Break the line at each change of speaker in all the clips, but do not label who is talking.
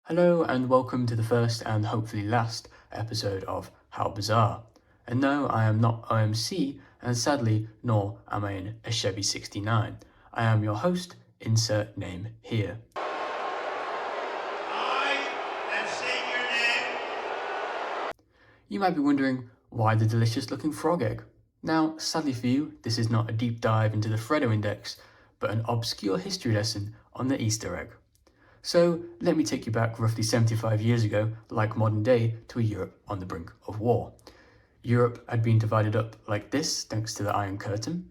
Hello and welcome to the first and hopefully last episode of How Bizarre. And no, I am not OMC, and sadly, nor am I in a Chevy 69. I am your host, insert name here.
I am saying your name.
You might be wondering, why the delicious looking frog egg? Now, sadly for you, this is not a deep dive into the Fredo Index, but an obscure history lesson on the Easter egg. So let me take you back roughly 75 years ago, like modern day, to a Europe on the brink of war. Europe had been divided up like this thanks to the Iron Curtain,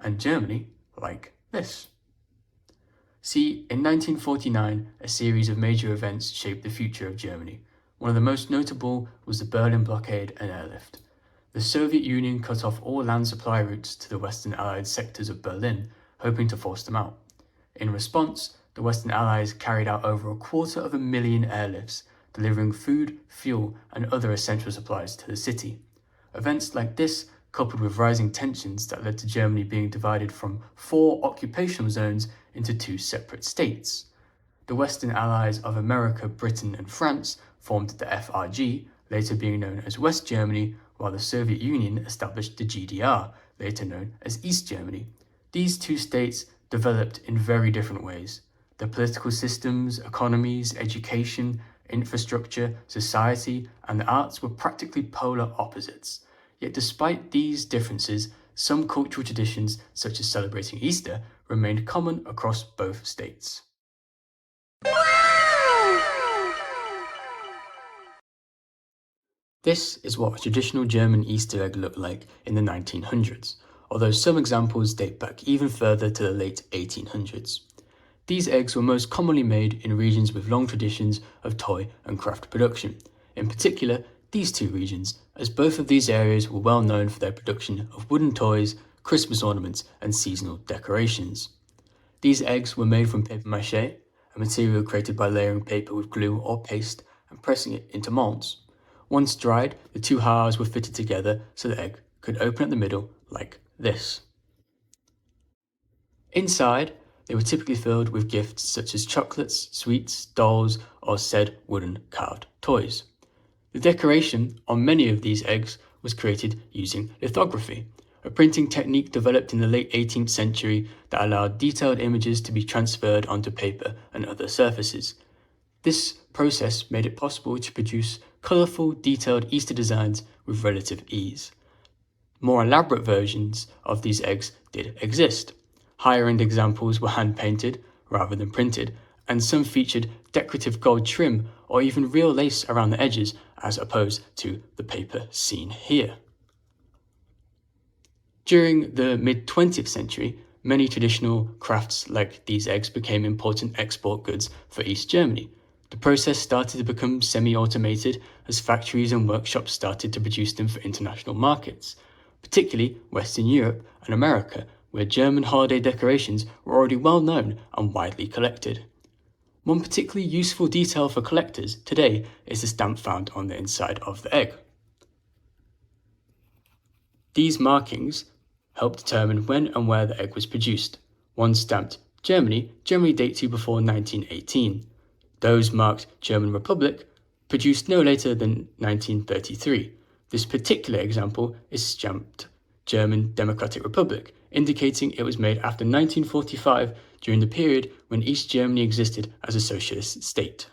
and Germany like this. See, in 1949, a series of major events shaped the future of Germany. One of the most notable was the Berlin blockade and airlift. The Soviet Union cut off all land supply routes to the Western Allied sectors of Berlin, hoping to force them out. In response, the Western Allies carried out over 250,000 airlifts, delivering food, fuel, and other essential supplies to the city. Events like this, coupled with rising tensions that led to Germany being divided from 4 occupational zones into 2 separate states. The Western Allies of America, Britain, and France formed the FRG, later being known as West Germany, while the Soviet Union established the GDR, later known as East Germany. These 2 states developed in very different ways. Their political systems, economies, education, infrastructure, society, and the arts were practically polar opposites. Yet despite these differences, some cultural traditions, such as celebrating Easter, remained common across both states. This is what a traditional German Easter egg looked like in the 1900s, although some examples date back even further to the late 1800s. These eggs were most commonly made in regions with long traditions of toy and craft production, in particular these 2 regions, as both of these areas were well known for their production of wooden toys, Christmas ornaments, and seasonal decorations. These eggs were made from papier mâché, a material created by layering paper with glue or paste and pressing it into molds. Once dried, the 2 halves were fitted together so the egg could open at the middle like this. Inside, they were typically filled with gifts such as chocolates, sweets, dolls, or said wooden carved toys. The decoration on many of these eggs was created using lithography, a printing technique developed in the late 18th century that allowed detailed images to be transferred onto paper and other surfaces. This process made it possible to produce colourful, detailed Easter designs with relative ease. More elaborate versions of these eggs did exist. Higher-end examples were hand-painted rather than printed, and some featured decorative gold trim or even real lace around the edges as opposed to the paper seen here. During the mid-20th century, many traditional crafts like these eggs became important export goods for East Germany. The process started to become semi-automated as factories and workshops started to produce them for international markets, particularly Western Europe and America, where German holiday decorations were already well known and widely collected. One particularly useful detail for collectors today is the stamp found on the inside of the egg. These markings help determine when and where the egg was produced. Ones stamped Germany generally date to before 1918. Those marked German Republic produced no later than 1933. This particular example is stamped German Democratic Republic, indicating it was made after 1945 during the period when East Germany existed as a socialist state.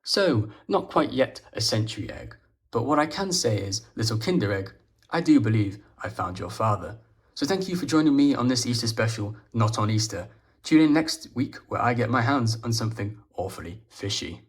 So, not quite yet a century egg, but what I can say is, little Kinder Egg, I do believe I found your father. So thank you for joining me on this Easter special, Not on Easter. Tune in next week where I get my hands on something awfully fishy.